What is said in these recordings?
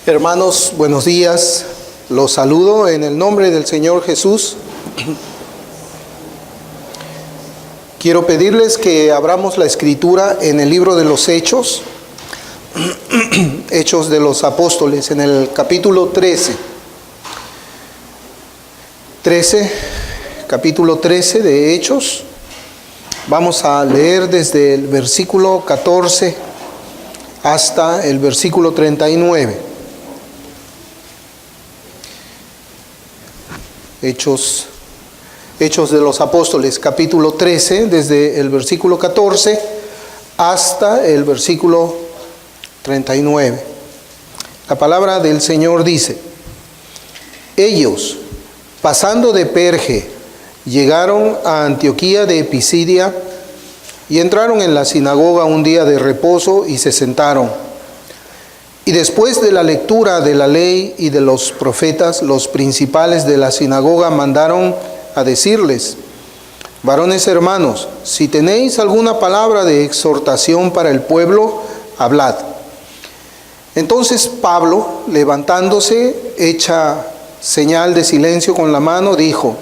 Hermanos, buenos días. Los saludo en el nombre del Señor Jesús. Quiero pedirles que abramos la escritura en el libro de los Hechos, Hechos de los Apóstoles, en el capítulo 13. Capítulo 13 de Hechos. Vamos a leer desde el versículo 14 hasta el versículo 39. Hechos de los Apóstoles, capítulo 13, desde el versículo 14 hasta el versículo 39. La palabra del Señor dice: ellos, pasando de Perge, llegaron a Antioquía de Pisidia y entraron en la sinagoga un día de reposo y se sentaron. Y después de la lectura de la ley y de los profetas, los principales de la sinagoga mandaron a decirles: varones hermanos, si tenéis alguna palabra de exhortación para el pueblo, hablad. Entonces Pablo, levantándose, hecha señal de silencio con la mano, dijo: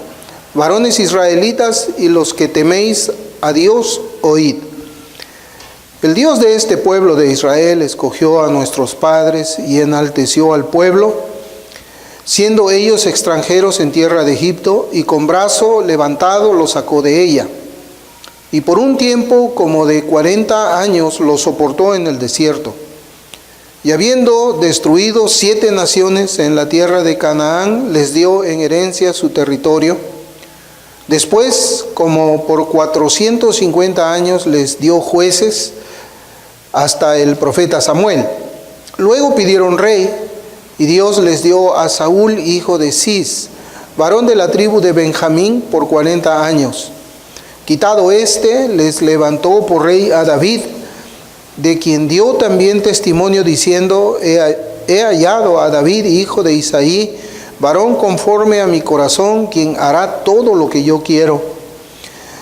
varones israelitas y los que teméis a Dios, oíd. El Dios de este pueblo de Israel escogió a nuestros padres y enalteció al pueblo, siendo ellos extranjeros en tierra de Egipto, y con brazo levantado los sacó de ella. Y por un tiempo como de 40 años los soportó en el desierto. Y habiendo destruido 7 naciones en la tierra de Canaán, les dio en herencia su territorio. Después, como por 450 años, les dio jueces hasta el profeta Samuel. Luego pidieron rey, y Dios les dio a Saúl, hijo de Cis, varón de la tribu de Benjamín, por 40 años. Quitado éste, les levantó por rey a David, de quien dio también testimonio diciendo: he hallado a David, hijo de Isaí, varón conforme a mi corazón, quien hará todo lo que yo quiero.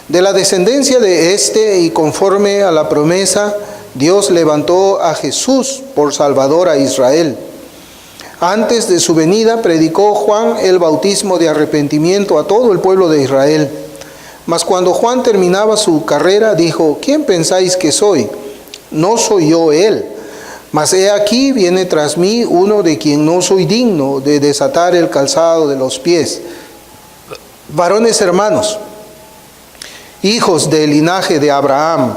De la descendencia de éste y conforme a la promesa, Dios levantó a Jesús por Salvador a Israel. Antes de su venida predicó Juan el bautismo de arrepentimiento a todo el pueblo de Israel. Mas cuando Juan terminaba su carrera, dijo: ¿quién pensáis que soy? No soy yo él, mas he aquí viene tras mí uno de quien no soy digno de desatar el calzado de los pies. Varones hermanos, hijos del linaje de Abraham,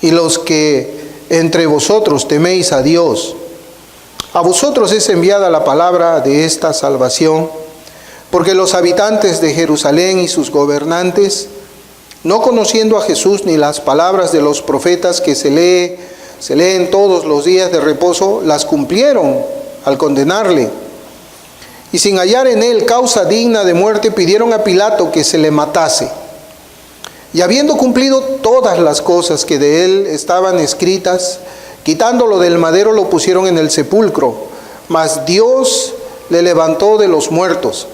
y los que entre vosotros teméis a Dios, a vosotros es enviada la palabra de esta salvación, porque los habitantes de Jerusalén y sus gobernantes, no conociendo a Jesús ni las palabras de los profetas que se leen todos los días de reposo, las cumplieron al condenarle. Y sin hallar en él causa digna de muerte, pidieron a Pilato que se le matase. Y habiendo cumplido todas las cosas que de él estaban escritas, quitándolo del madero lo pusieron en el sepulcro, mas Dios le levantó de los muertos.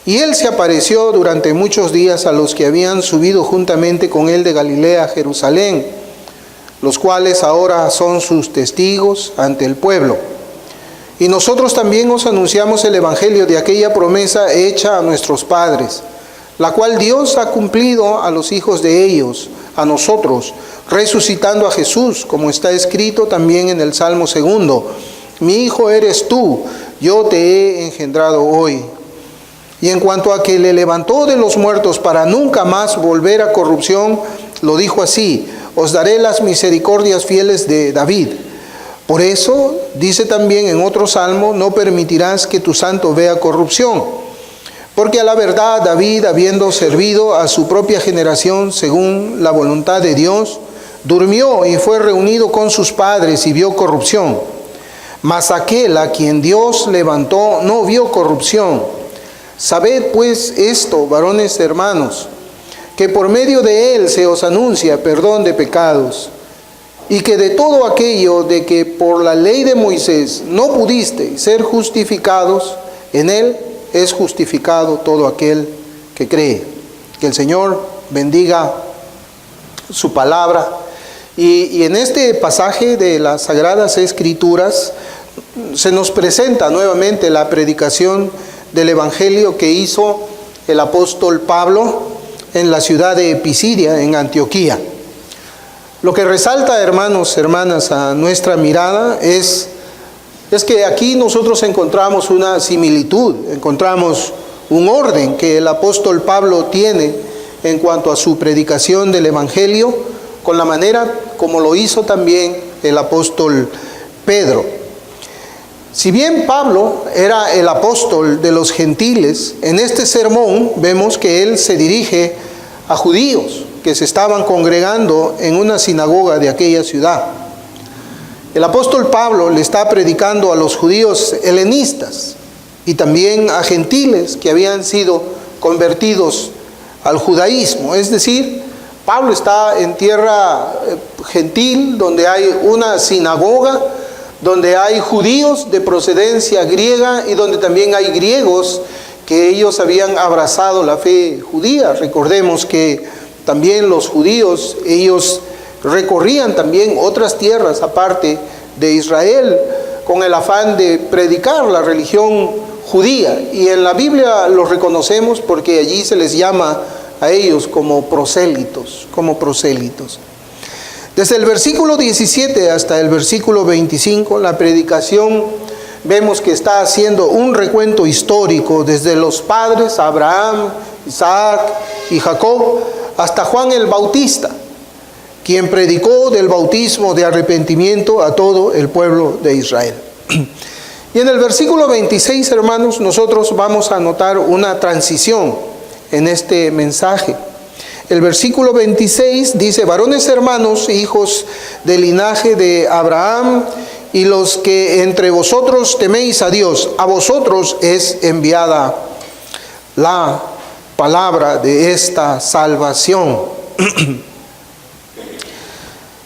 Y él se apareció durante muchos días a los que habían subido juntamente con él de Galilea a Jerusalén, los cuales ahora son sus testigos ante el pueblo. Y nosotros también os anunciamos el evangelio de aquella promesa hecha a nuestros padres, la cual Dios ha cumplido a los hijos de ellos, a nosotros, resucitando a Jesús, como está escrito también en el Salmo 2: mi hijo eres tú, yo te he engendrado hoy. Y en cuanto a que le levantó de los muertos para nunca más volver a corrupción, lo dijo así: os daré las misericordias fieles de David. Por eso, dice también en otro salmo: no permitirás que tu santo vea corrupción. Porque a la verdad David, habiendo servido a su propia generación según la voluntad de Dios, durmió y fue reunido con sus padres y vio corrupción. Mas aquel a quien Dios levantó no vio corrupción. Sabed pues esto, varones hermanos, que por medio de él se os anuncia perdón de pecados, y que de todo aquello de que por la ley de Moisés no pudisteis ser justificados, en él es justificado todo aquel que cree. Que el Señor bendiga su palabra. Y en este pasaje de las Sagradas Escrituras se nos presenta nuevamente la predicación del Evangelio que hizo el apóstol Pablo en la ciudad de Pisidia, en Antioquía. Lo que resalta, hermanos, hermanas, a nuestra mirada es que aquí nosotros encontramos una similitud, encontramos un orden que el apóstol Pablo tiene en cuanto a su predicación del Evangelio, con la manera como lo hizo también el apóstol Pedro. Si bien Pablo era el apóstol de los gentiles, en este sermón vemos que él se dirige a judíos que se estaban congregando en una sinagoga de aquella ciudad. El apóstol Pablo le está predicando a los judíos helenistas y también a gentiles que habían sido convertidos al judaísmo. Es decir, Pablo está en tierra gentil, donde hay una sinagoga, donde hay judíos de procedencia griega y donde también hay griegos que ellos habían abrazado la fe judía. Recordemos que también los judíos, ellos recorrían también otras tierras aparte de Israel con el afán de predicar la religión judía. Y en la Biblia los reconocemos porque allí se les llama a ellos como prosélitos, Desde el versículo 17 hasta el versículo 25, la predicación vemos que está haciendo un recuento histórico desde los padres, Abraham, Isaac y Jacob, hasta Juan el Bautista, quien predicó del bautismo de arrepentimiento a todo el pueblo de Israel. Y en el versículo 26, hermanos, nosotros vamos a notar una transición en este mensaje. El versículo 26 dice: varones hermanos, hijos del linaje de Abraham, y los que entre vosotros teméis a Dios, a vosotros es enviada la palabra de esta salvación.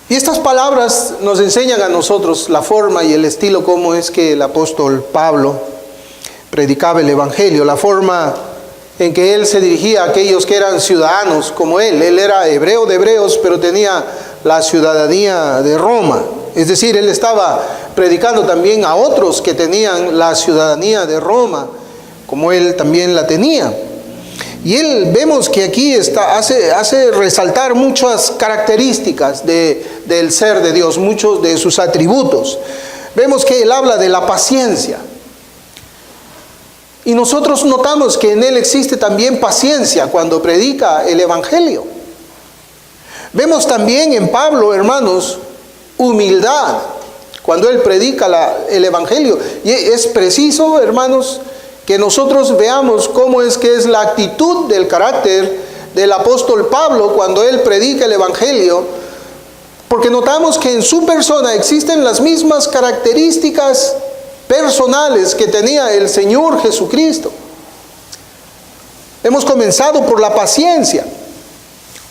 Y estas palabras nos enseñan a nosotros la forma y el estilo como es que el apóstol Pablo predicaba el Evangelio, la forma en que él se dirigía a aquellos que eran ciudadanos como él. Él era hebreo de hebreos, pero tenía la ciudadanía de Roma. Es decir, él estaba predicando también a otros que tenían la ciudadanía de Roma, como él también la tenía. Y él, vemos que aquí hace resaltar muchas características del ser de Dios, muchos de sus atributos. Vemos que él habla de la paciencia. Y nosotros notamos que en él existe también paciencia cuando predica el Evangelio. Vemos también en Pablo, hermanos, humildad cuando él predica el Evangelio. Y es preciso, hermanos, que nosotros veamos cómo es que es la actitud del carácter del apóstol Pablo cuando él predica el Evangelio, porque notamos que en su persona existen las mismas características personales que tenía el Señor Jesucristo. Hemos comenzado por la paciencia.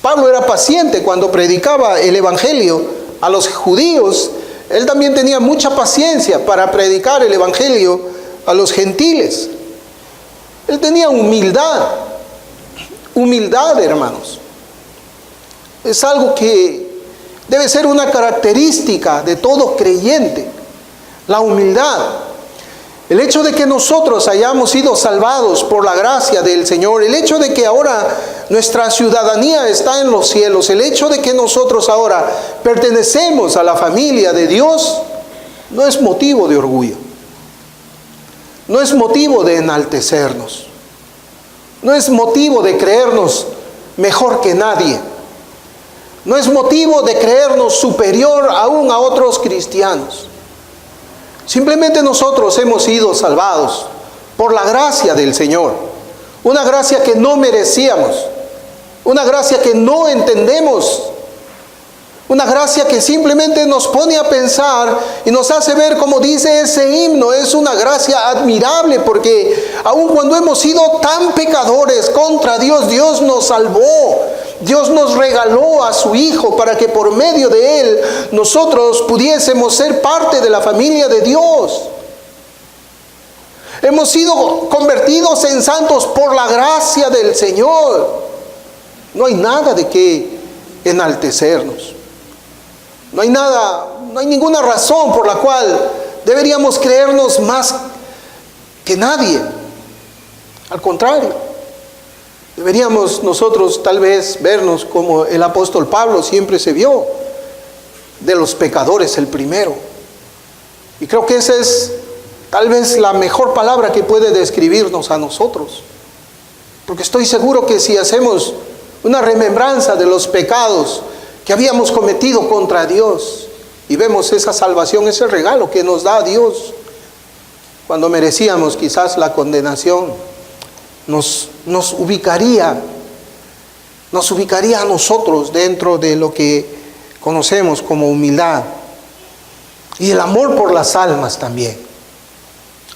Pablo era paciente cuando predicaba el Evangelio a los judíos. Él también tenía mucha paciencia para predicar el Evangelio a los gentiles. Él tenía humildad. Humildad, hermanos. Es algo que debe ser una característica de todo creyente. La humildad. El hecho de que nosotros hayamos sido salvados por la gracia del Señor, el hecho de que ahora nuestra ciudadanía está en los cielos, el hecho de que nosotros ahora pertenecemos a la familia de Dios, no es motivo de orgullo. No es motivo de enaltecernos. No es motivo de creernos mejor que nadie. No es motivo de creernos superior aún a otros cristianos. Simplemente nosotros hemos sido salvados por la gracia del Señor. Una gracia que no merecíamos. Una gracia que no entendemos. Una gracia que simplemente nos pone a pensar y nos hace ver, como dice ese himno, es una gracia admirable, porque aun cuando hemos sido tan pecadores contra Dios, Dios nos salvó. Dios nos regaló a su Hijo para que por medio de Él nosotros pudiésemos ser parte de la familia de Dios. Hemos sido convertidos en santos por la gracia del Señor. No hay nada de qué enaltecernos. No hay ninguna razón por la cual deberíamos creernos más que nadie. Al contrario, deberíamos nosotros tal vez vernos como el apóstol Pablo siempre se vio, de los pecadores el primero. Y creo que esa es tal vez la mejor palabra que puede describirnos a nosotros. Porque estoy seguro que si hacemos una remembranza de los pecados que habíamos cometido contra Dios y vemos esa salvación, ese regalo que nos da Dios, cuando merecíamos quizás la condenación, nos ubicaría a nosotros dentro de lo que conocemos como humildad. Y el amor por las almas también.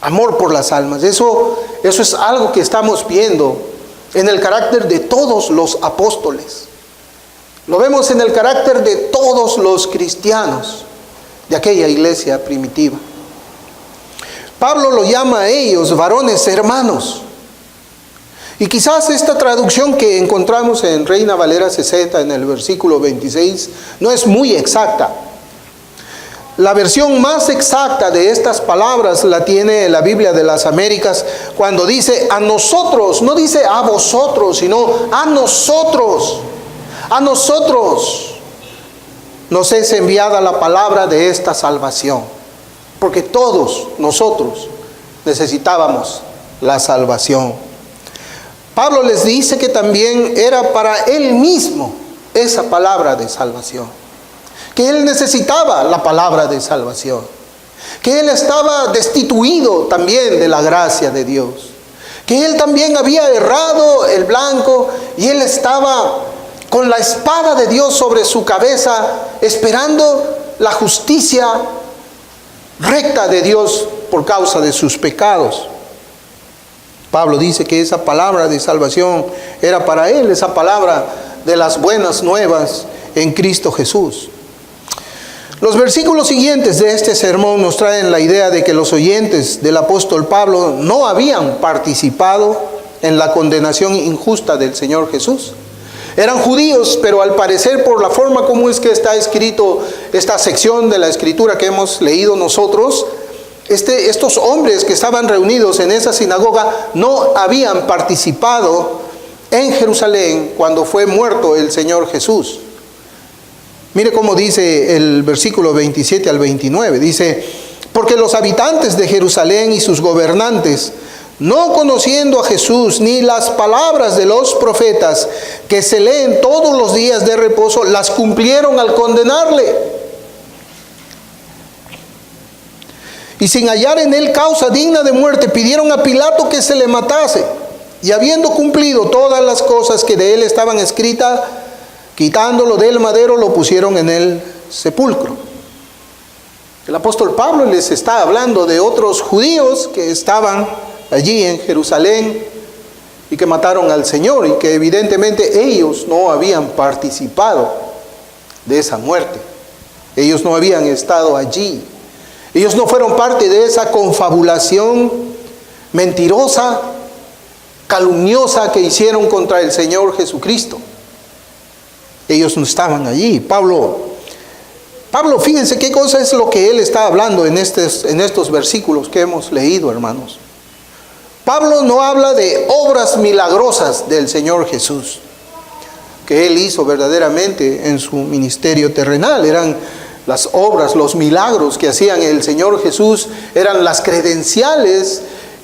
Amor por las almas. Eso es algo que estamos viendo en el carácter de todos los apóstoles. Lo vemos en el carácter de todos los cristianos de aquella iglesia primitiva. Pablo lo llama a ellos varones hermanos. Y quizás esta traducción que encontramos en Reina Valera 60 en el versículo 26 no es muy exacta. La versión más exacta de estas palabras la tiene la Biblia de las Américas cuando dice a nosotros, no dice a vosotros, sino a nosotros. A nosotros nos es enviada la palabra de esta salvación, porque todos nosotros necesitábamos la salvación. Pablo les dice que también era para él mismo esa palabra de salvación, que él necesitaba la palabra de salvación, que él estaba destituido también de la gracia de Dios, que él también había errado el blanco y él estaba con la espada de Dios sobre su cabeza, esperando la justicia recta de Dios por causa de sus pecados. Pablo dice que esa palabra de salvación era para él, esa palabra de las buenas nuevas en Cristo Jesús. Los versículos siguientes de este sermón nos traen la idea de que los oyentes del apóstol Pablo no habían participado en la condenación injusta del Señor Jesús. Eran judíos, pero al parecer por la forma como es que está escrito esta sección de la escritura que hemos leído nosotros, estos hombres que estaban reunidos en esa sinagoga no habían participado en Jerusalén cuando fue muerto el Señor Jesús. Mire cómo dice el versículo 27 al 29. Dice, porque los habitantes de Jerusalén y sus gobernantes, no conociendo a Jesús ni las palabras de los profetas que se leen todos los días de reposo, las cumplieron al condenarle. Y sin hallar en él causa digna de muerte, pidieron a Pilato que se le matase. Y habiendo cumplido todas las cosas que de él estaban escritas, quitándolo del madero, lo pusieron en el sepulcro. El apóstol Pablo les está hablando de otros judíos que estaban allí en Jerusalén y que mataron al Señor y que evidentemente ellos no habían participado de esa muerte. Ellos no habían estado allí. Ellos no fueron parte de esa confabulación mentirosa, calumniosa que hicieron contra el Señor Jesucristo. Ellos no estaban allí. Pablo, fíjense qué cosa es lo que él está hablando en estos versículos que hemos leído, hermanos. Pablo no habla de obras milagrosas del Señor Jesús, que él hizo verdaderamente en su ministerio terrenal. Eran las obras, los milagros que hacían el Señor Jesús, eran las credenciales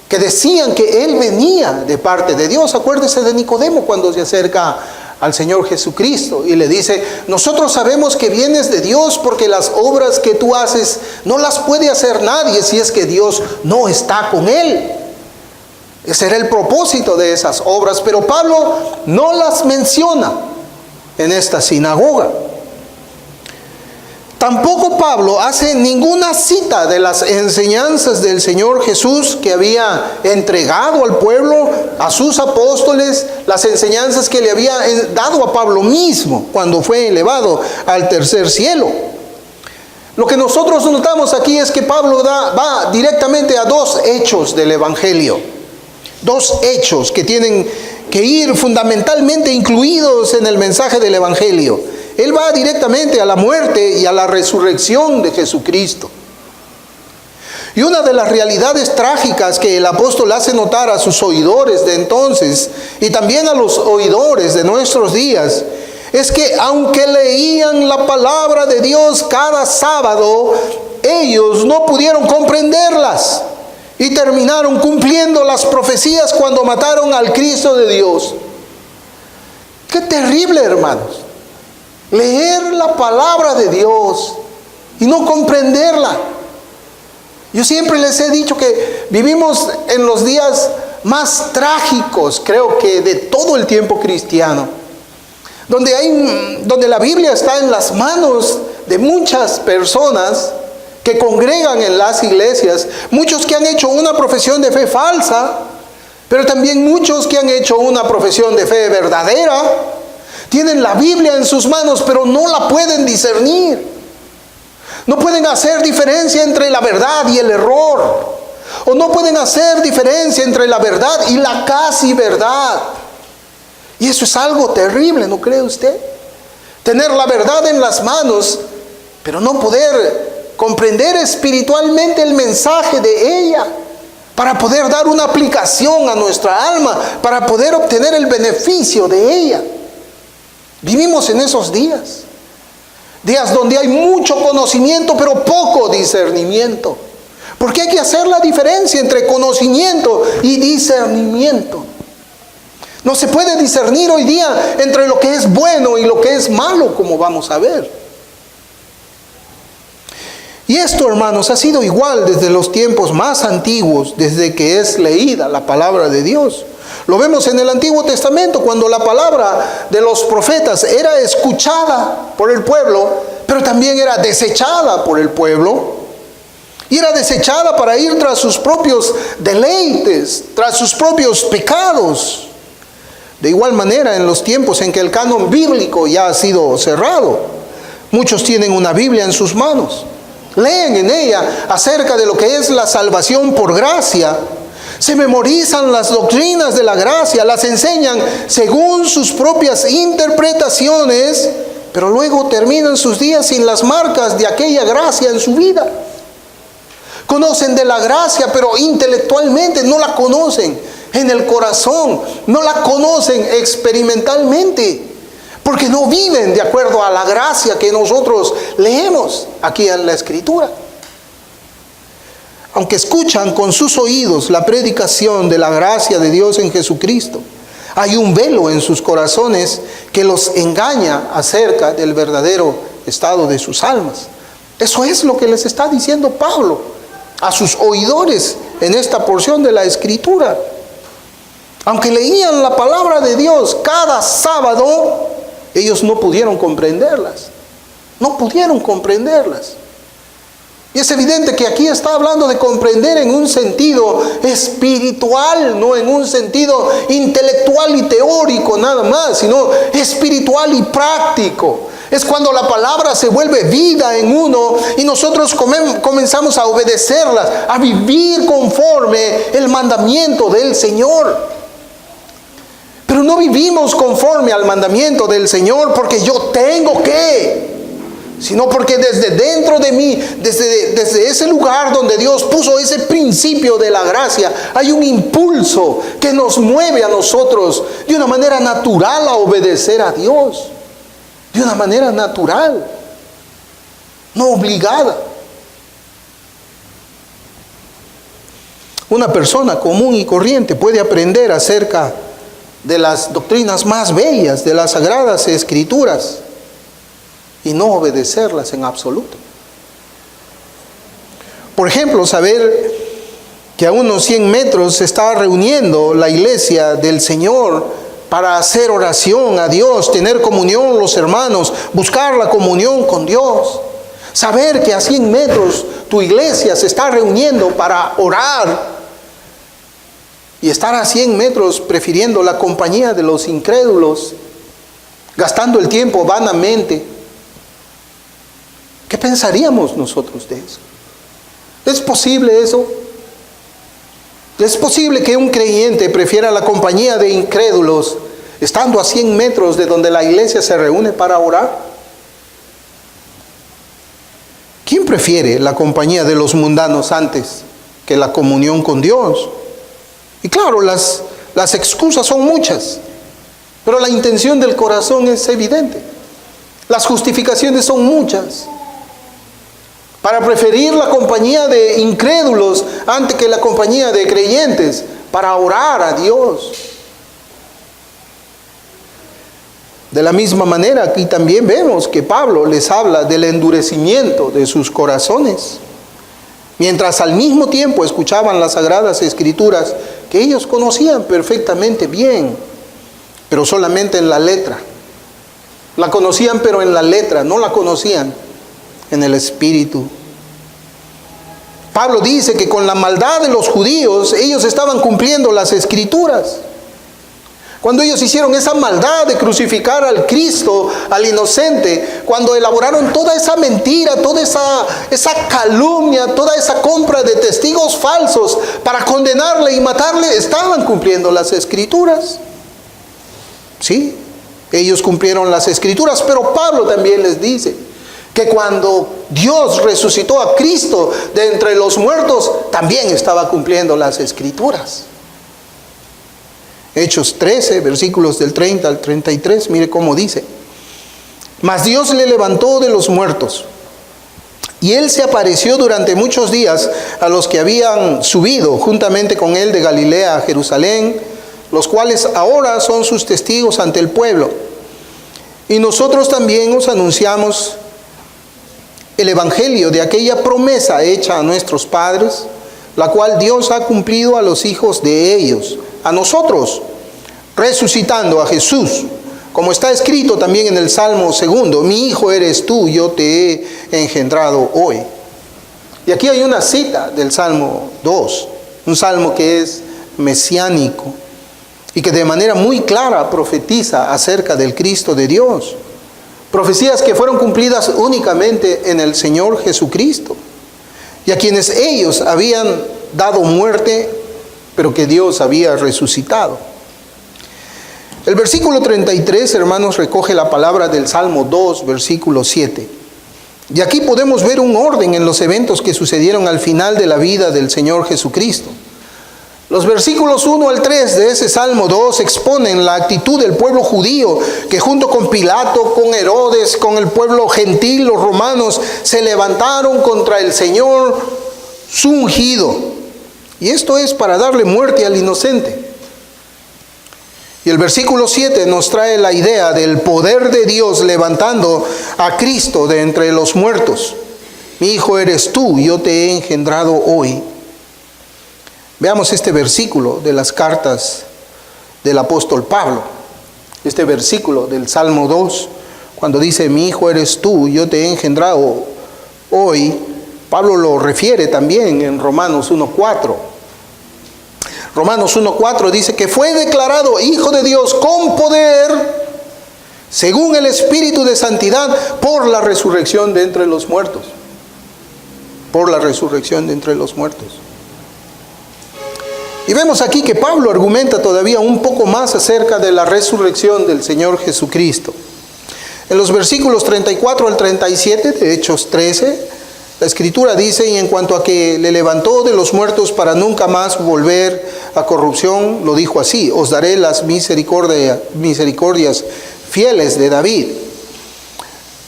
que decían que él venía de parte de Dios. Acuérdese de Nicodemo cuando se acerca al Señor Jesucristo y le dice, nosotros sabemos que vienes de Dios porque las obras que tú haces no las puede hacer nadie si es que Dios no está con él. Ese era el propósito de esas obras, pero Pablo no las menciona en esta sinagoga. Tampoco Pablo hace ninguna cita de las enseñanzas del Señor Jesús que había entregado al pueblo, a sus apóstoles, las enseñanzas que le había dado a Pablo mismo cuando fue elevado al tercer cielo. Lo que nosotros notamos aquí es que Pablo va directamente a dos hechos del Evangelio. Dos hechos que tienen que ir fundamentalmente incluidos en el mensaje del Evangelio. Él va directamente a la muerte y a la resurrección de Jesucristo. Y una de las realidades trágicas que el apóstol hace notar a sus oidores de entonces y también a los oidores de nuestros días es que aunque leían la palabra de Dios cada sábado, ellos no pudieron comprenderlas y terminaron cumpliendo las profecías cuando mataron al Cristo de Dios. Qué terrible, hermanos, leer la palabra de Dios y no comprenderla. Yo siempre les he dicho que vivimos en los días más trágicos, creo que de todo el tiempo cristiano, donde la Biblia está en las manos de muchas personas que congregan en las iglesias, muchos que han hecho una profesión de fe falsa, pero también muchos que han hecho una profesión de fe verdadera. Tienen la Biblia en sus manos, pero no la pueden discernir. No pueden hacer diferencia entre la verdad y el error. O no pueden hacer diferencia entre la verdad y la casi verdad. Y eso es algo terrible, ¿no cree usted? Tener la verdad en las manos, pero no poder comprender espiritualmente el mensaje de ella, para poder dar una aplicación a nuestra alma, para poder obtener el beneficio de ella. Vivimos en esos días. Días donde hay mucho conocimiento, pero poco discernimiento. Porque hay que hacer la diferencia entre conocimiento y discernimiento. No se puede discernir hoy día entre lo que es bueno y lo que es malo, como vamos a ver. Y esto, hermanos, ha sido igual desde los tiempos más antiguos, desde que es leída la palabra de Dios. Lo vemos en el Antiguo Testamento, cuando la palabra de los profetas era escuchada por el pueblo, pero también era desechada por el pueblo. Y era desechada para ir tras sus propios deleites, tras sus propios pecados. De igual manera, en los tiempos en que el canon bíblico ya ha sido cerrado, muchos tienen una Biblia en sus manos. Leen en ella acerca de lo que es la salvación por gracia. Se memorizan las doctrinas de la gracia, las enseñan según sus propias interpretaciones, pero luego terminan sus días sin las marcas de aquella gracia en su vida. Conocen de la gracia, pero intelectualmente no la conocen. En el corazón no la conocen experimentalmente, porque no viven de acuerdo a la gracia que nosotros leemos aquí en la Escritura. Aunque escuchan con sus oídos la predicación de la gracia de Dios en Jesucristo, hay un velo en sus corazones que los engaña acerca del verdadero estado de sus almas. Eso es lo que les está diciendo Pablo a sus oidores en esta porción de la Escritura. Aunque leían la palabra de Dios cada sábado, ellos no pudieron comprenderlas. No pudieron comprenderlas. Y es evidente que aquí está hablando de comprender en un sentido espiritual, no en un sentido intelectual y teórico nada más, sino espiritual y práctico. Es cuando la palabra se vuelve vida en uno y nosotros comenzamos a obedecerlas, a vivir conforme el mandamiento del Señor. Pero no vivimos conforme al mandamiento del Señor porque yo tengo que, sino porque desde dentro de mí, desde ese lugar donde Dios puso ese principio de la gracia, hay un impulso que nos mueve a nosotros de una manera natural a obedecer a Dios. De una manera natural, no obligada. Una persona común y corriente puede aprender acerca de las doctrinas más bellas de las Sagradas Escrituras y no obedecerlas en absoluto. Por ejemplo, saber que a unos 100 metros se está reuniendo la iglesia del Señor para hacer oración a Dios, tener comunión los hermanos, buscar la comunión con Dios. Saber que a 100 metros tu iglesia se está reuniendo para orar y estar a 100 metros prefiriendo la compañía de los incrédulos, gastando el tiempo vanamente. ¿Qué pensaríamos nosotros de eso? ¿Es posible eso? ¿Es posible que un creyente prefiera la compañía de incrédulos estando a 100 metros de donde la iglesia se reúne para orar? ¿Quién prefiere la compañía de los mundanos antes que la comunión con Dios. Y claro, las excusas son muchas, pero la intención del corazón es evidente. Las justificaciones son muchas. Para preferir la compañía de incrédulos antes que la compañía de creyentes, para orar a Dios. De la misma manera, aquí también vemos que Pablo les habla del endurecimiento de sus corazones, mientras al mismo tiempo escuchaban las sagradas escrituras que ellos conocían perfectamente bien, pero solamente en la letra. La conocían pero en la letra, no la conocían en el espíritu. Pablo dice que con la maldad de los judíos ellos estaban cumpliendo las escrituras. Cuando ellos hicieron esa maldad de crucificar al Cristo, al inocente, cuando elaboraron toda esa mentira, toda esa calumnia, toda esa compra de testigos falsos para condenarle y matarle, estaban cumpliendo las escrituras. Sí, ellos cumplieron las escrituras, pero Pablo también les dice que cuando Dios resucitó a Cristo de entre los muertos, también estaba cumpliendo las escrituras. Hechos 13, versículos del 30 al 33, mire cómo dice: mas Dios le levantó de los muertos, y él se apareció durante muchos días a los que habían subido juntamente con él de Galilea a Jerusalén, los cuales ahora son sus testigos ante el pueblo. Y nosotros también os anunciamos el evangelio de aquella promesa hecha a nuestros padres, la cual Dios ha cumplido a los hijos de ellos, a nosotros, resucitando a Jesús, como está escrito también en el Salmo 2: mi hijo eres tú, yo te he engendrado hoy. Y aquí hay una cita del Salmo 2, un salmo que es mesiánico y que de manera muy clara profetiza acerca del Cristo de Dios. Profecías que fueron cumplidas únicamente en el Señor Jesucristo, y a quienes ellos habían dado muerte, pero que Dios había resucitado. El versículo 33, hermanos, recoge la palabra del Salmo 2, versículo 7. Y aquí podemos ver un orden en los eventos que sucedieron al final de la vida del Señor Jesucristo. Los versículos 1 al 3 de ese Salmo 2 exponen la actitud del pueblo judío que junto con Pilato, con Herodes, con el pueblo gentil, los romanos, se levantaron contra el Señor, su ungido. Y esto es para darle muerte al inocente. Y el versículo 7 nos trae la idea del poder de Dios levantando a Cristo de entre los muertos. Mi hijo eres tú, yo te he engendrado hoy. Veamos este versículo de las cartas del apóstol Pablo. Este versículo del Salmo 2, cuando dice, mi hijo eres tú, yo te he engendrado hoy. Pablo lo refiere también en Romanos 1:4. Romanos 1:4 dice que fue declarado Hijo de Dios con poder, según el Espíritu de Santidad, por la resurrección de entre los muertos. Por la resurrección de entre los muertos. Y vemos aquí que Pablo argumenta todavía un poco más acerca de la resurrección del Señor Jesucristo. En los versículos 34 al 37 de Hechos 13, la Escritura dice, y en cuanto a que le levantó de los muertos para nunca más volver a corrupción, lo dijo así: os daré las misericordias fieles de David.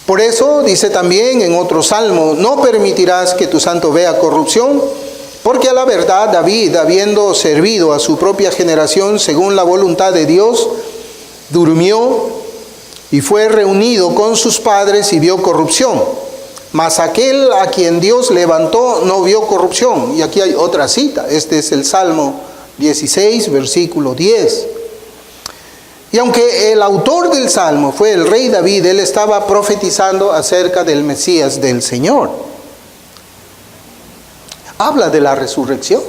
Por eso dice también en otro salmo, no permitirás que tu santo vea corrupción, porque a la verdad David, habiendo servido a su propia generación según la voluntad de Dios, durmió y fue reunido con sus padres y vio corrupción. Mas aquel a quien Dios levantó no vio corrupción. Y aquí hay otra cita. Este es el Salmo 16, versículo 10. Y aunque el autor del Salmo fue el rey David, él estaba profetizando acerca del Mesías del Señor. Habla de la resurrección.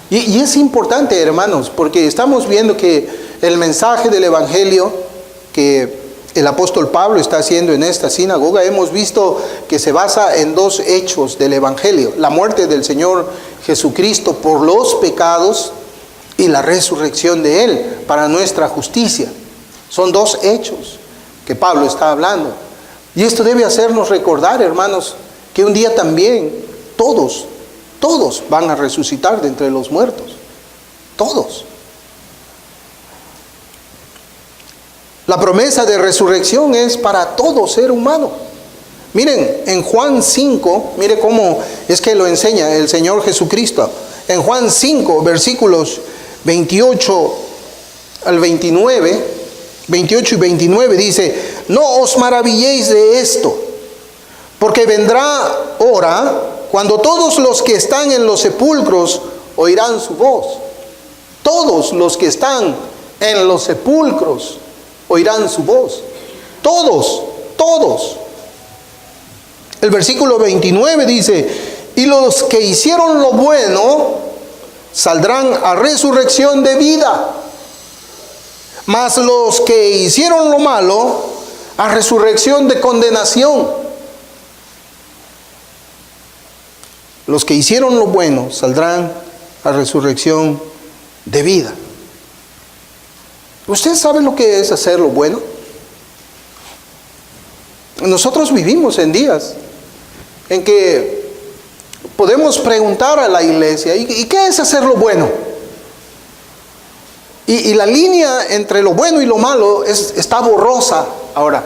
Y es importante, hermanos, porque estamos viendo que el mensaje del Evangelio que el apóstol Pablo está haciendo en esta sinagoga, hemos visto que se basa en dos hechos del Evangelio: la muerte del Señor Jesucristo por los pecados y la resurrección de Él para nuestra justicia. Son dos hechos que Pablo está hablando. Y esto debe hacernos recordar, hermanos, que un día también todos Todos van a resucitar de entre los muertos. Todos. La promesa de resurrección es para todo ser humano. Miren, en Juan 5, mire cómo es que lo enseña el Señor Jesucristo. En Juan 5, versículos 28 al 29, 28 y 29 dice: no os maravilléis de esto, porque vendrá hora cuando todos los que están en los sepulcros oirán su voz. Todos los que están en los sepulcros oirán su voz. Todos, todos. El versículo 29 dice: y los que hicieron lo bueno saldrán a resurrección de vida, mas los que hicieron lo malo a resurrección de condenación. Los que hicieron lo bueno saldrán a resurrección de vida. ¿Usted sabe lo que es hacer lo bueno? Nosotros vivimos en días en que podemos preguntar a la iglesia: ¿y qué es hacer lo bueno? Y la línea entre lo bueno y lo malo está borrosa ahora.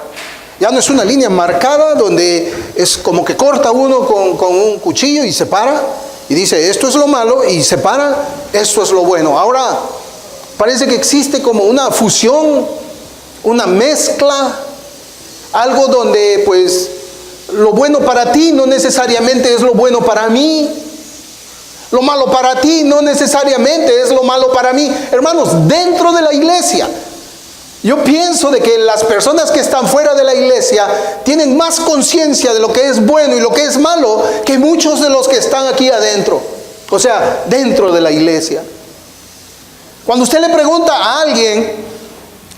Ya no es una línea marcada donde es como que corta uno con un cuchillo y separa y dice esto es lo malo y separa, esto es lo bueno. Ahora parece que existe como una fusión, una mezcla, algo donde pues lo bueno para ti no necesariamente es lo bueno para mí. Lo malo para ti no necesariamente es lo malo para mí. Hermanos, dentro de la iglesia, yo pienso de que las personas que están fuera de la iglesia tienen más conciencia de lo que es bueno y lo que es malo que muchos de los que están aquí adentro. O sea, dentro de la iglesia. Cuando usted le pregunta a alguien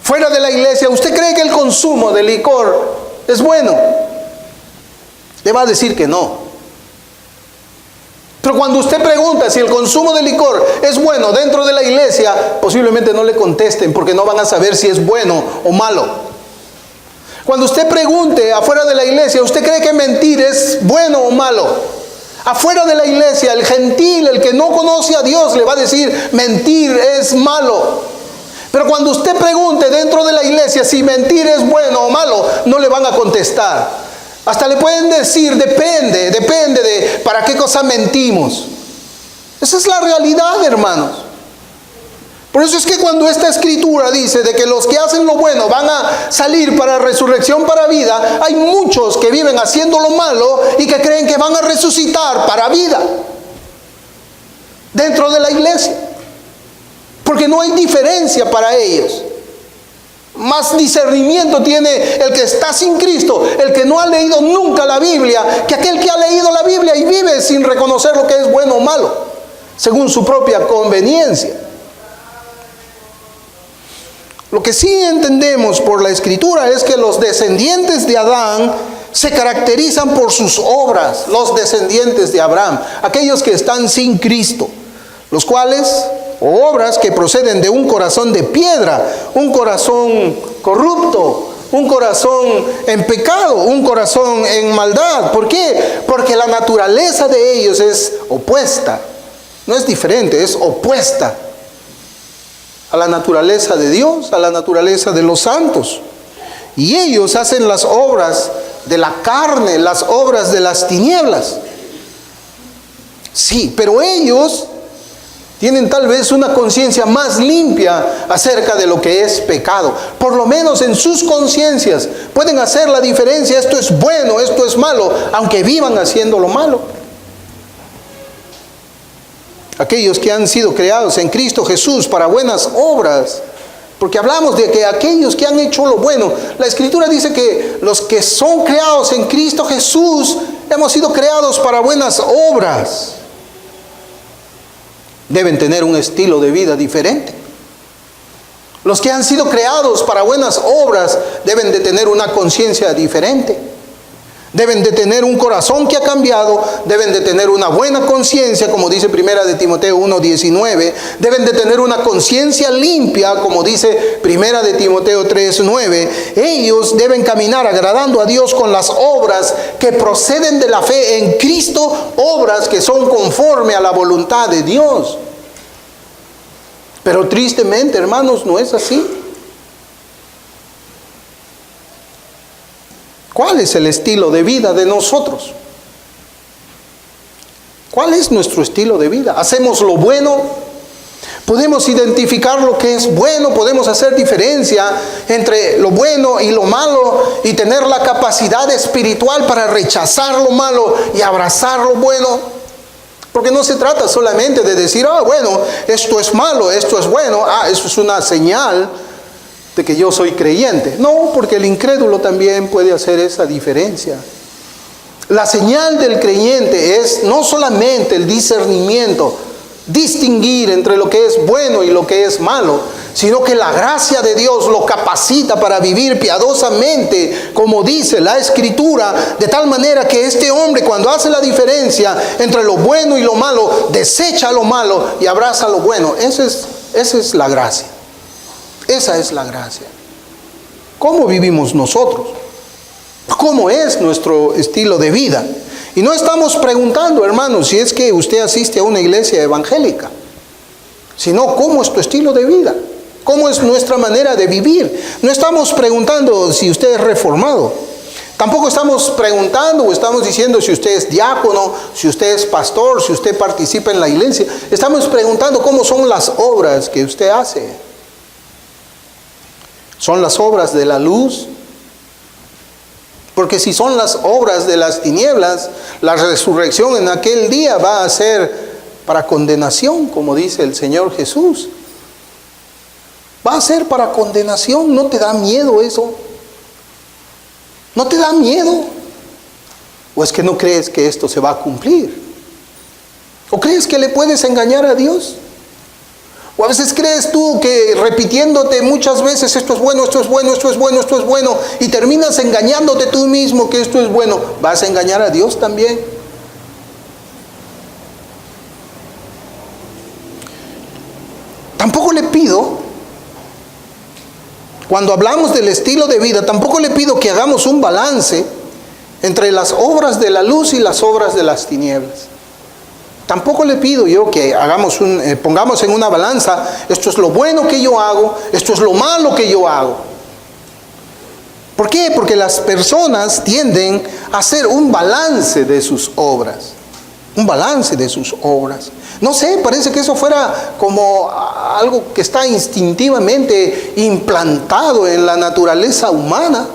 fuera de la iglesia: ¿usted cree que el consumo de licor es bueno? Le va a decir que no. Pero cuando usted pregunta si el consumo de licor es bueno dentro de la iglesia, posiblemente no le contesten, porque no van a saber si es bueno o malo. Cuando usted pregunte afuera de la iglesia: ¿usted cree que mentir es bueno o malo? Afuera de la iglesia, el gentil, el que no conoce a Dios, le va a decir: mentir es malo. Pero cuando usted pregunte dentro de la iglesia si mentir es bueno o malo, no le van a contestar. Hasta le pueden decir: depende de para qué cosa mentimos. Esa es la realidad, hermanos. Por eso es que cuando esta escritura dice de que los que hacen lo bueno van a salir para resurrección para vida, hay muchos que viven haciendo lo malo y que creen que van a resucitar para vida dentro de la iglesia, porque no hay diferencia para ellos. Más discernimiento tiene el que está sin Cristo, el que no ha leído nunca la Biblia, que aquel que ha leído la Biblia y vive sin reconocer lo que es bueno o malo, según su propia conveniencia. Lo que sí entendemos por la Escritura es que los descendientes de Adán se caracterizan por sus obras, los descendientes de Abraham, aquellos que están sin Cristo, los cuales, o obras que proceden de un corazón de piedra, un corazón corrupto, un corazón en pecado, un corazón en maldad. ¿Por qué? Porque la naturaleza de ellos es opuesta, no es diferente, es opuesta a la naturaleza de Dios, a la naturaleza de los santos. Y ellos hacen las obras de la carne, las obras de las tinieblas. Sí, pero ellos tienen tal vez una conciencia más limpia acerca de lo que es pecado. Por lo menos en sus conciencias pueden hacer la diferencia: esto es bueno, esto es malo, aunque vivan haciendo lo malo. Aquellos que han sido creados en Cristo Jesús para buenas obras, porque hablamos de que aquellos que han hecho lo bueno, la Escritura dice que los que son creados en Cristo Jesús hemos sido creados para buenas obras. Deben tener un estilo de vida diferente. Los que han sido creados para buenas obras deben de tener una conciencia diferente. Deben de tener un corazón que ha cambiado, deben de tener una buena conciencia, como dice 1 de Timoteo 1:19, deben de tener una conciencia limpia, como dice 1 de Timoteo 3:9. Ellos deben caminar agradando a Dios con las obras que proceden de la fe en Cristo, obras que son conforme a la voluntad de Dios. Pero tristemente, hermanos, no es así. ¿Cuál es el estilo de vida de nosotros? ¿Cuál es nuestro estilo de vida? ¿Hacemos lo bueno? ¿Podemos identificar lo que es bueno? ¿Podemos hacer diferencia entre lo bueno y lo malo y tener la capacidad espiritual para rechazar lo malo y abrazar lo bueno? Porque no se trata solamente de decir, bueno, esto es malo, esto es bueno, eso es una señal de que yo soy creyente. No, porque el incrédulo también puede hacer esa diferencia. La señal del creyente es no solamente el discernimiento, distinguir entre lo que es bueno y lo que es malo, sino que la gracia de Dios lo capacita para vivir piadosamente, como dice la Escritura, de tal manera que este hombre, cuando hace la diferencia entre lo bueno y lo malo, desecha lo malo y abraza lo bueno. Esa es la gracia. Esa es la gracia. ¿Cómo vivimos nosotros? ¿Cómo es nuestro estilo de vida? Y no estamos preguntando, hermanos, si es que usted asiste a una iglesia evangélica, sino cómo es tu estilo de vida, cómo es nuestra manera de vivir. No estamos preguntando si usted es reformado. Tampoco estamos preguntando o estamos diciendo si usted es diácono, si usted es pastor, si usted participa en la iglesia. Estamos preguntando cómo son las obras que usted hace. ¿Son las obras de la luz? Porque si son las obras de las tinieblas, la resurrección en aquel día va a ser para condenación, como dice el Señor Jesús. Va a ser para condenación. ¿No te da miedo eso? ¿No te da miedo? ¿O es que no crees que esto se va a cumplir? ¿O crees que le puedes engañar a Dios? O a veces crees tú que repitiéndote muchas veces esto es bueno, esto es bueno, esto es bueno, esto es bueno, y terminas engañándote tú mismo que esto es bueno. ¿Vas a engañar a Dios también? Tampoco le pido, cuando hablamos del estilo de vida, tampoco le pido que hagamos un balance entre las obras de la luz y las obras de las tinieblas. Tampoco le pido yo que pongamos en una balanza, esto es lo bueno que yo hago, esto es lo malo que yo hago. ¿Por qué? Porque las personas tienden a hacer un balance de sus obras. Un balance de sus obras. No sé, parece que eso fuera como algo que está instintivamente implantado en la naturaleza humana.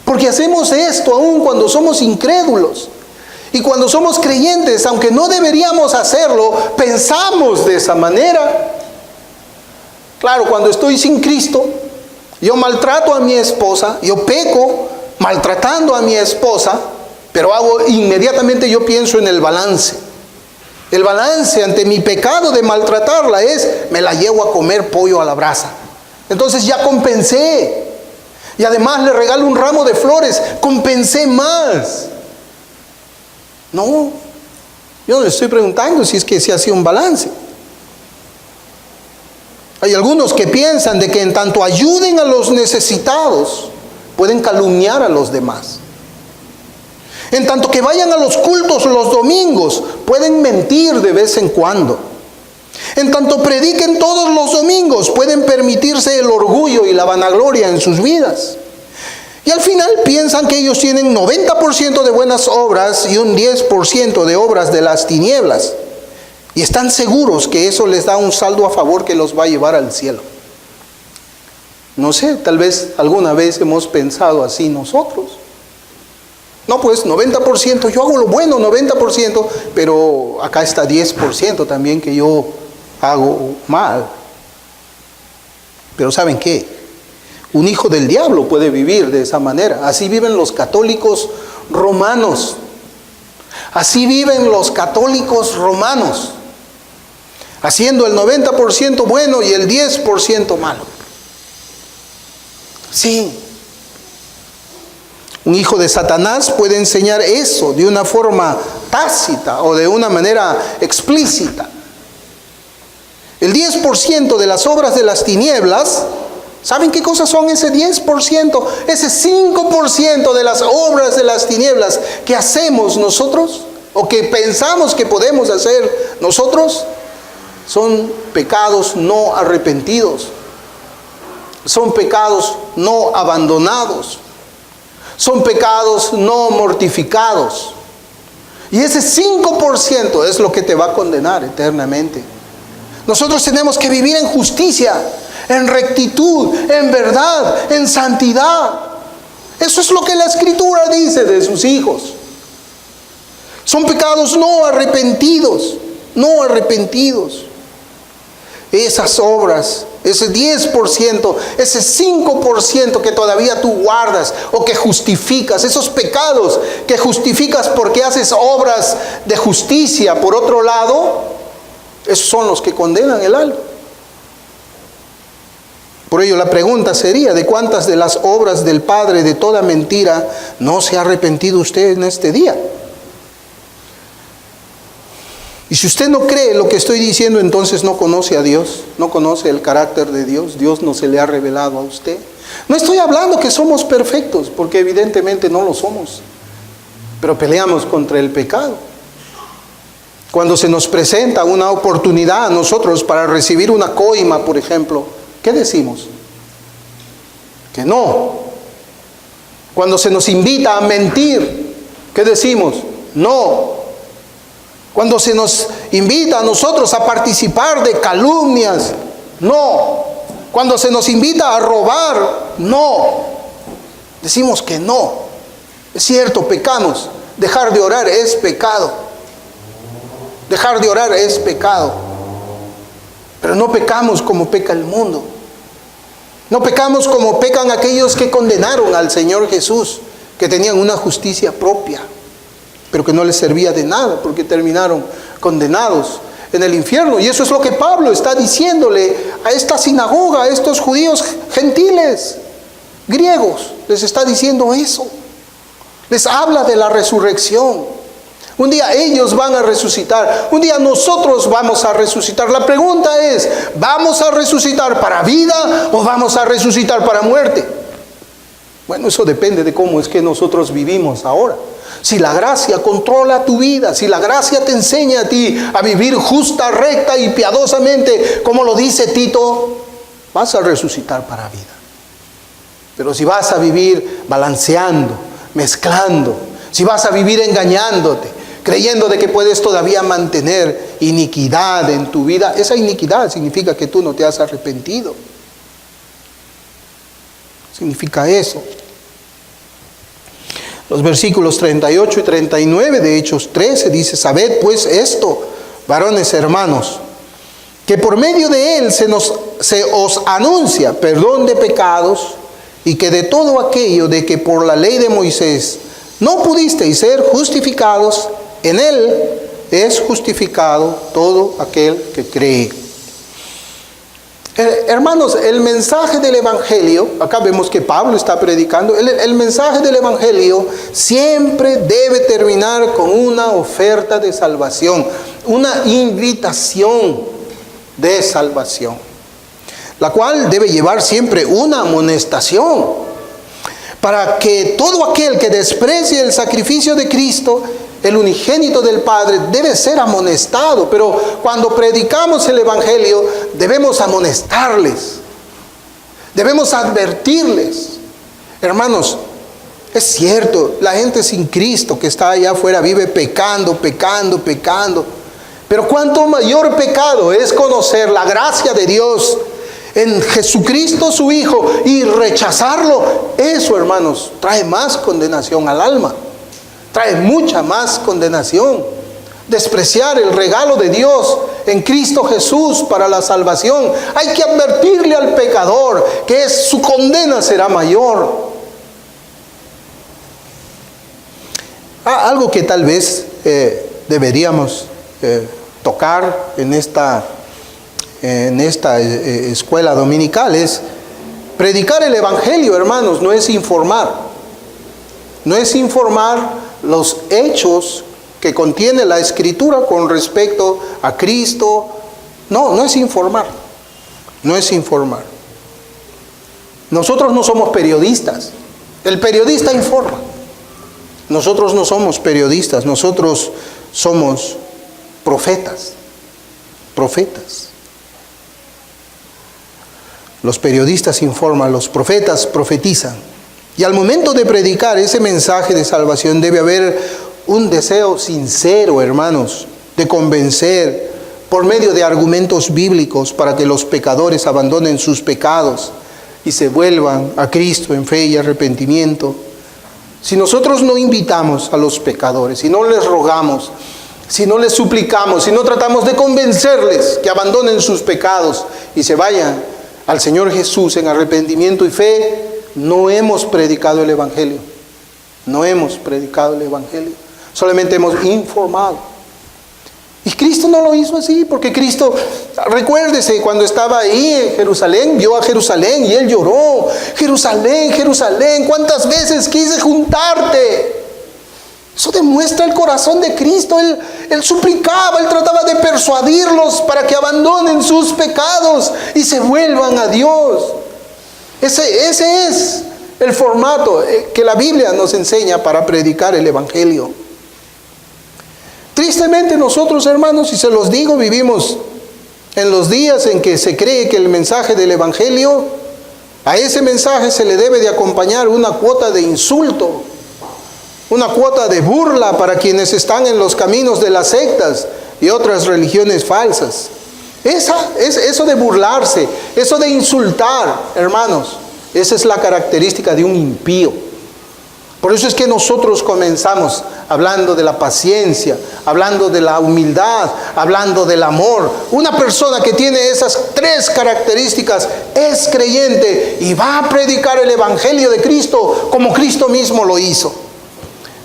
Porque hacemos esto aún cuando somos incrédulos. Y cuando somos creyentes, aunque no deberíamos hacerlo, pensamos de esa manera. Claro, cuando estoy sin Cristo, yo maltrato a mi esposa, yo peco maltratando a mi esposa, pero inmediatamente yo pienso en el balance. El balance ante mi pecado de maltratarla es, me la llevo a comer pollo a la brasa. Entonces ya compensé. Y además le regalo un ramo de flores, compensé más. No, yo le estoy preguntando si es que se hace un balance. Hay algunos que piensan de que en tanto ayuden a los necesitados, pueden calumniar a los demás. En tanto que vayan a los cultos los domingos, pueden mentir de vez en cuando. En tanto prediquen todos los domingos, pueden permitirse el orgullo y la vanagloria en sus vidas. Y al final piensan que ellos tienen 90% de buenas obras y un 10% de obras de las tinieblas. Y están seguros que eso les da un saldo a favor que los va a llevar al cielo. No sé, tal vez alguna vez hemos pensado así nosotros. No, pues 90%, yo hago lo bueno, 90%, pero acá está 10% también que yo hago mal. Pero ¿saben qué? Un hijo del diablo puede vivir de esa manera. Así viven los católicos romanos. Así viven los católicos romanos. Haciendo el 90% bueno y el 10% malo. Sí. Un hijo de Satanás puede enseñar eso de una forma tácita o de una manera explícita. El 10% de las obras de las tinieblas, ¿saben qué cosas son ese 10%? Ese 5% de las obras de las tinieblas que hacemos nosotros o que pensamos que podemos hacer nosotros, son pecados no arrepentidos. Son pecados no abandonados. Son pecados no mortificados. Y ese 5% es lo que te va a condenar eternamente. Nosotros tenemos que vivir en justicia, en rectitud, en verdad, en santidad. Eso es lo que la Escritura dice de sus hijos. Son pecados no arrepentidos, no arrepentidos. Esas obras, ese 10%, ese 5% que todavía tú guardas o que justificas, esos pecados que justificas porque haces obras de justicia por otro lado, esos son los que condenan el alma. Por ello la pregunta sería, ¿de cuántas de las obras del padre de toda mentira no se ha arrepentido usted en este día? Y si usted no cree lo que estoy diciendo, entonces no conoce a Dios, no conoce el carácter de Dios. Dios no se le ha revelado a usted. No estoy hablando que somos perfectos, porque evidentemente no lo somos, pero peleamos contra el pecado. Cuando se nos presenta una oportunidad a nosotros para recibir una coima, por ejemplo, ¿qué decimos? Que no. Cuando se nos invita a mentir, ¿qué decimos? No. Cuando se nos invita a nosotros a participar de calumnias, no. Cuando se nos invita a robar, no. Decimos que no. Es cierto, pecamos. Dejar de orar es pecado. Dejar de orar es pecado. Pero no pecamos como peca el mundo. No pecamos como pecan aquellos que condenaron al Señor Jesús, que tenían una justicia propia, pero que no les servía de nada porque terminaron condenados en el infierno. Y eso es lo que Pablo está diciéndole a esta sinagoga, a estos judíos gentiles, griegos. Les está diciendo eso. Les habla de la resurrección. Un día ellos van a resucitar. Un día nosotros vamos a resucitar. La pregunta es, ¿vamos a resucitar para vida o vamos a resucitar para muerte? Bueno, eso depende de cómo es que nosotros vivimos ahora. Si la gracia controla tu vida, si la gracia te enseña a ti a vivir justa, recta y piadosamente, como lo dice Tito, vas a resucitar para vida. Pero si vas a vivir balanceando, mezclando, si vas a vivir engañándote, creyendo de que puedes todavía mantener iniquidad en tu vida, esa iniquidad significa que tú no te has arrepentido. Significa eso. Los versículos 38 y 39 de Hechos 13 dice: sabed pues esto, varones hermanos, que por medio de él se os anuncia perdón de pecados, y que de todo aquello de que por la ley de Moisés no pudisteis ser justificados, en él es justificado todo aquel que cree. Hermanos, el mensaje del Evangelio, acá vemos que Pablo está predicando, el mensaje del Evangelio siempre debe terminar con una oferta de salvación, una invitación de salvación, la cual debe llevar siempre una amonestación, para que todo aquel que desprecie el sacrificio de Cristo, el unigénito del Padre, debe ser amonestado. Pero cuando predicamos el Evangelio, debemos amonestarles, debemos advertirles. Hermanos, es cierto, la gente sin Cristo que está allá afuera vive pecando. Pero cuánto mayor pecado es conocer la gracia de Dios en Jesucristo su Hijo y rechazarlo. Eso, hermanos, trae más condenación al alma. Trae mucha más condenación. Despreciar el regalo de Dios en Cristo Jesús para la salvación. Hay que advertirle al pecador que su condena será mayor. Algo que tal vez deberíamos tocar en esta escuela dominical es predicar el Evangelio, hermanos, no es informar. no es informar los hechos que contiene la Escritura con respecto a Cristo. No es informar. No es informar. Nosotros no somos periodistas. El periodista informa. Nosotros no somos periodistas, nosotros somos profetas. Profetas. Los periodistas informan, los profetas profetizan. Y al momento de predicar ese mensaje de salvación debe haber un deseo sincero, hermanos, de convencer por medio de argumentos bíblicos para que los pecadores abandonen sus pecados y se vuelvan a Cristo en fe y arrepentimiento. Si nosotros no invitamos a los pecadores, si no les rogamos, si no les suplicamos, si no tratamos de convencerles que abandonen sus pecados y se vayan al Señor Jesús en arrepentimiento y fe, no hemos predicado el Evangelio. No hemos predicado el Evangelio. Solamente hemos informado. Y Cristo no lo hizo así, porque Cristo, recuérdese, cuando estaba ahí en Jerusalén, vio a Jerusalén y Él lloró. Jerusalén, Jerusalén, ¿cuántas veces quise juntarte? Eso demuestra el corazón de Cristo. Él suplicaba, Él trataba de persuadirlos para que abandonen sus pecados y se vuelvan a Dios. Ese es el formato que la Biblia nos enseña para predicar el Evangelio. Tristemente nosotros, hermanos, y se los digo, vivimos en los días en que se cree que el mensaje del Evangelio, a ese mensaje se le debe de acompañar una cuota de insulto, una cuota de burla para quienes están en los caminos de las sectas y otras religiones falsas. Eso de burlarse, eso de insultar, hermanos, esa es la característica de un impío. Por eso es que nosotros comenzamos hablando de la paciencia, hablando de la humildad, hablando del amor. Una persona que tiene esas tres características es creyente y va a predicar el Evangelio de Cristo como Cristo mismo lo hizo.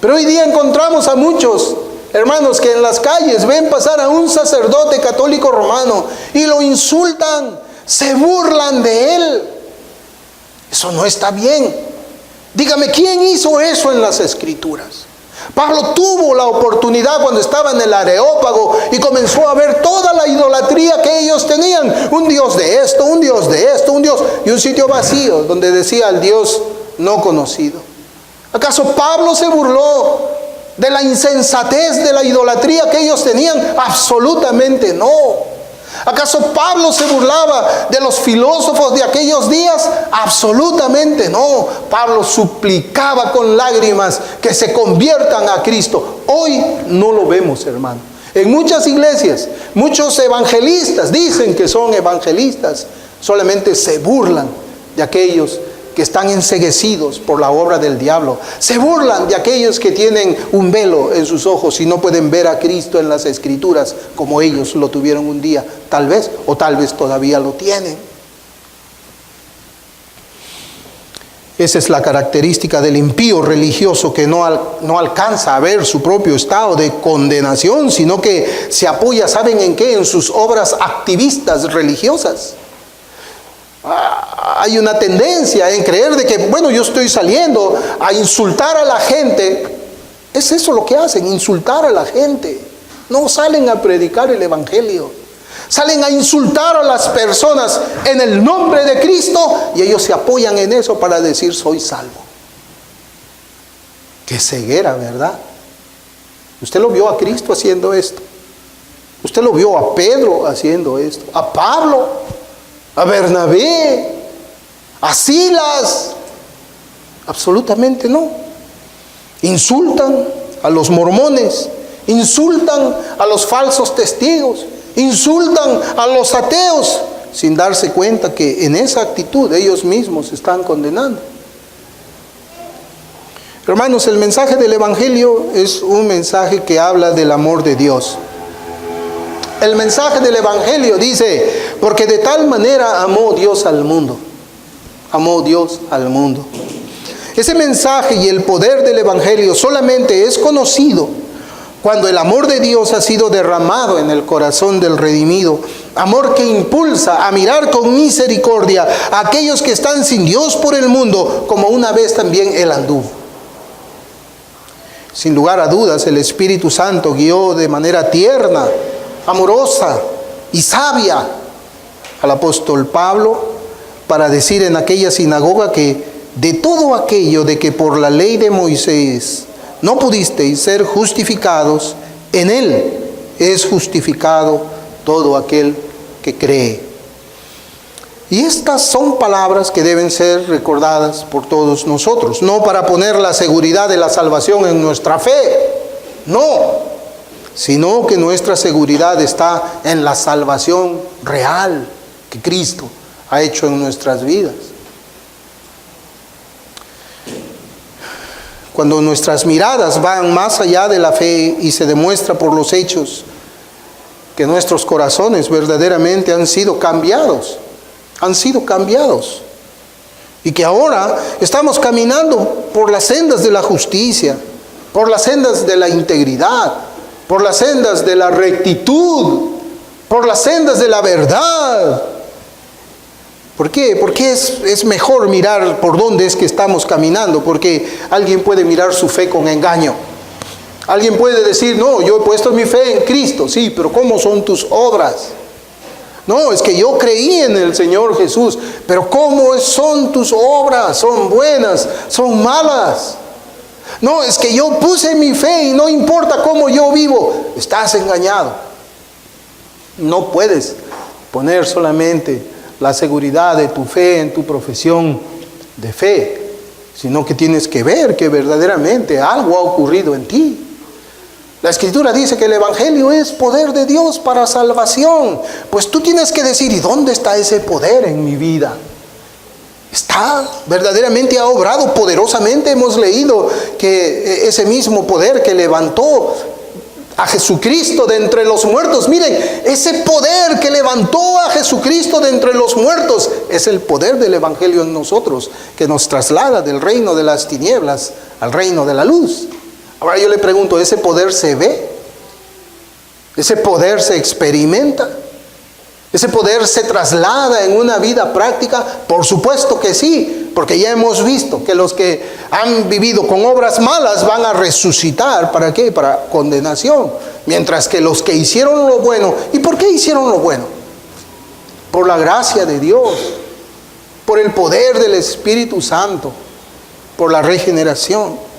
Pero hoy día encontramos a muchos hermanos que en las calles ven pasar a un sacerdote católico romano y lo insultan, se burlan de él. Eso no está bien. Dígame, ¿quién hizo eso en las Escrituras? Pablo tuvo la oportunidad cuando estaba en el Areópago y comenzó a ver toda la idolatría que ellos tenían. Un Dios de esto, un Dios de esto, un Dios y un sitio vacío donde decía el Dios no conocido. ¿Acaso Pablo se burló de la insensatez de la idolatría que ellos tenían? Absolutamente no. ¿Acaso Pablo se burlaba de los filósofos de aquellos días? Absolutamente no. Pablo suplicaba con lágrimas que se conviertan a Cristo. Hoy no lo vemos, hermano. En muchas iglesias, muchos evangelistas dicen que son evangelistas, solamente se burlan de aquellos que están enceguecidos por la obra del diablo. Se burlan de aquellos que tienen un velo en sus ojos y no pueden ver a Cristo en las Escrituras como ellos lo tuvieron un día, tal vez, o tal vez todavía lo tienen. Esa es la característica del impío religioso, que no alcanza a ver su propio estado de condenación, sino que se apoya, ¿saben en qué? En sus obras activistas religiosas. Hay una tendencia en creer de que, bueno, yo estoy saliendo a insultar a la gente. Es eso lo que hacen, insultar a la gente. No salen a predicar el Evangelio. Salen a insultar a las personas en el nombre de Cristo y ellos se apoyan en eso para decir soy salvo. Qué ceguera, ¿verdad? Usted lo vio a Cristo haciendo esto. Usted lo vio a Pedro haciendo esto. A Pablo, a Bernabé, a Silas. Absolutamente no. Insultan a los mormones, insultan a los falsos testigos, insultan a los ateos, sin darse cuenta que en esa actitud ellos mismos se están condenando. Hermanos, el mensaje del Evangelio es un mensaje que habla del amor de Dios. El mensaje del Evangelio dice, porque de tal manera amó Dios al mundo. Amó Dios al mundo. Ese mensaje y el poder del Evangelio solamente es conocido cuando el amor de Dios ha sido derramado en el corazón del redimido. Amor que impulsa a mirar con misericordia a aquellos que están sin Dios por el mundo, como una vez también Él anduvo. Sin lugar a dudas, el Espíritu Santo guió de manera tierna, amorosa y sabia al apóstol Pablo para decir en aquella sinagoga que de todo aquello de que por la ley de Moisés no pudisteis ser justificados, en él es justificado todo aquel que cree. Y estas son palabras que deben ser recordadas por todos nosotros, no para poner la seguridad de la salvación en nuestra fe, no, sino que nuestra seguridad está en la salvación real que Cristo ha hecho en nuestras vidas. Cuando nuestras miradas van más allá de la fe y se demuestra por los hechos que nuestros corazones verdaderamente han sido cambiados, y que ahora estamos caminando por las sendas de la justicia, por las sendas de la integridad, por las sendas de la rectitud, por las sendas de la verdad. ¿Por qué? Porque es mejor mirar por dónde es que estamos caminando, porque alguien puede mirar su fe con engaño. Alguien puede decir, no, yo he puesto mi fe en Cristo, sí, pero ¿cómo son tus obras? No, es que yo creí en el Señor Jesús, pero ¿cómo son tus obras? ¿Son buenas? ¿Son malas? No, es que yo puse mi fe y no importa cómo yo vivo. Estás engañado. No puedes poner solamente la seguridad de tu fe en tu profesión de fe, sino que tienes que ver que verdaderamente algo ha ocurrido en ti. La Escritura dice que el Evangelio es poder de Dios para salvación. Pues tú tienes que decir, ¿y dónde está ese poder en mi vida? Está, verdaderamente ha obrado poderosamente. Hemos leído que ese mismo poder que levantó a Jesucristo de entre los muertos, miren, ese poder que levantó a Jesucristo de entre los muertos es el poder del Evangelio en nosotros, que nos traslada del reino de las tinieblas al reino de la luz. Ahora yo le pregunto, ¿ese poder se ve? ¿Ese poder se experimenta? ¿Ese poder se traslada en una vida práctica? Por supuesto que sí, porque ya hemos visto que los que han vivido con obras malas van a resucitar. ¿Para qué? Para condenación. Mientras que los que hicieron lo bueno, ¿y por qué hicieron lo bueno? Por la gracia de Dios, por el poder del Espíritu Santo, por la regeneración.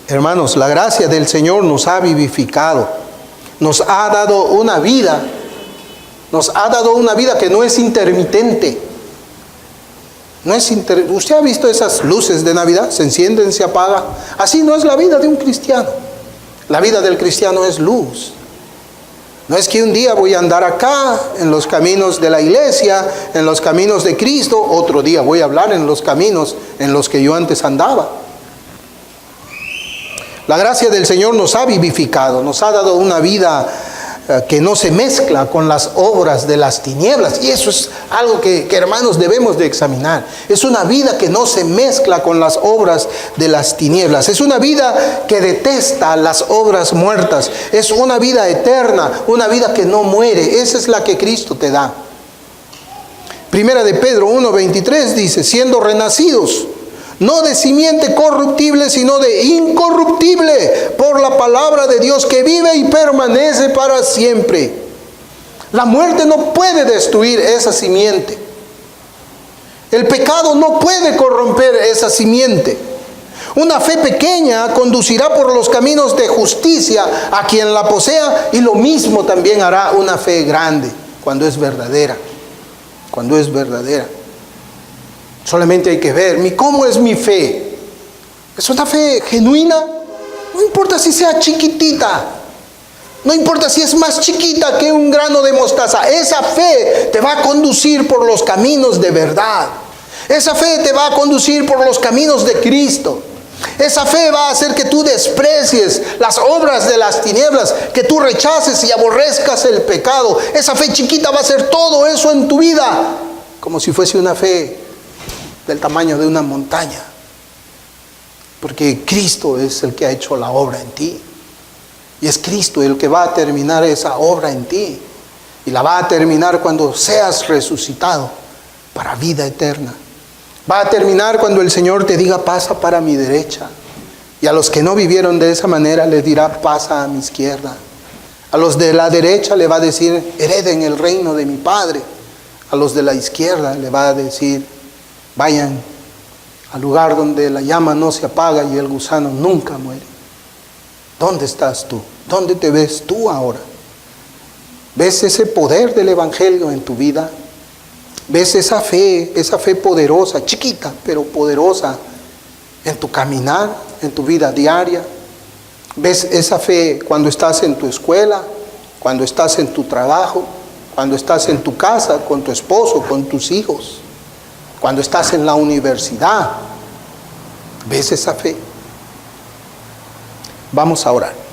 Hermanos, la gracia del Señor nos ha vivificado, nos ha dado una vida, que no es intermitente. ¿Usted ha visto esas luces de Navidad? Se encienden, se apagan. Así no es la vida de un cristiano. La vida del cristiano es luz. No es que un día voy a andar acá, en los caminos de la iglesia, en los caminos de Cristo, otro día voy a hablar en los caminos en los que yo antes andaba. La gracia del Señor nos ha vivificado, nos ha dado una vida que no se mezcla con las obras de las tinieblas. Y eso es algo que hermanos debemos de examinar. Es una vida que no se mezcla con las obras de las tinieblas. Es una vida que detesta las obras muertas. Es una vida eterna, una vida que no muere. Esa es la que Cristo te da. Primera de Pedro 1:23 dice, siendo renacidos, no de simiente corruptible, sino de incorruptible, por la palabra de Dios que vive y permanece para siempre. La muerte no puede destruir esa simiente. El pecado no puede corromper esa simiente. Una fe pequeña conducirá por los caminos de justicia a quien la posea, y lo mismo también hará una fe grande cuando es verdadera. Cuando es verdadera. Solamente hay que ver, ¿cómo es mi fe? ¿Es una fe genuina? No importa si sea chiquitita. No importa si es más chiquita que un grano de mostaza. Esa fe te va a conducir por los caminos de verdad. Esa fe te va a conducir por los caminos de Cristo. Esa fe va a hacer que tú desprecies las obras de las tinieblas, que tú rechaces y aborrezcas el pecado. Esa fe chiquita va a hacer todo eso en tu vida, como si fuese una fe del tamaño de una montaña, porque Cristo es el que ha hecho la obra en ti, y es Cristo el que va a terminar esa obra en ti, y la va a terminar cuando seas resucitado para vida eterna. Va a terminar cuando el Señor te diga, pasa para mi derecha. Y a los que no vivieron de esa manera les dirá, pasa a mi izquierda. A los de la derecha le va a decir, hereden el reino de mi Padre. A los de la izquierda le va a decir, vayan al lugar donde la llama no se apaga y el gusano nunca muere. ¿Dónde estás tú? ¿Dónde te ves tú ahora? ¿Ves ese poder del Evangelio en tu vida? ¿Ves esa fe poderosa, chiquita pero poderosa en tu caminar, en tu vida diaria? ¿Ves esa fe cuando estás en tu escuela, cuando estás en tu trabajo, cuando estás en tu casa, con tu esposo, con tus hijos, cuando estás en la universidad? ¿Ves esa fe? Vamos a orar.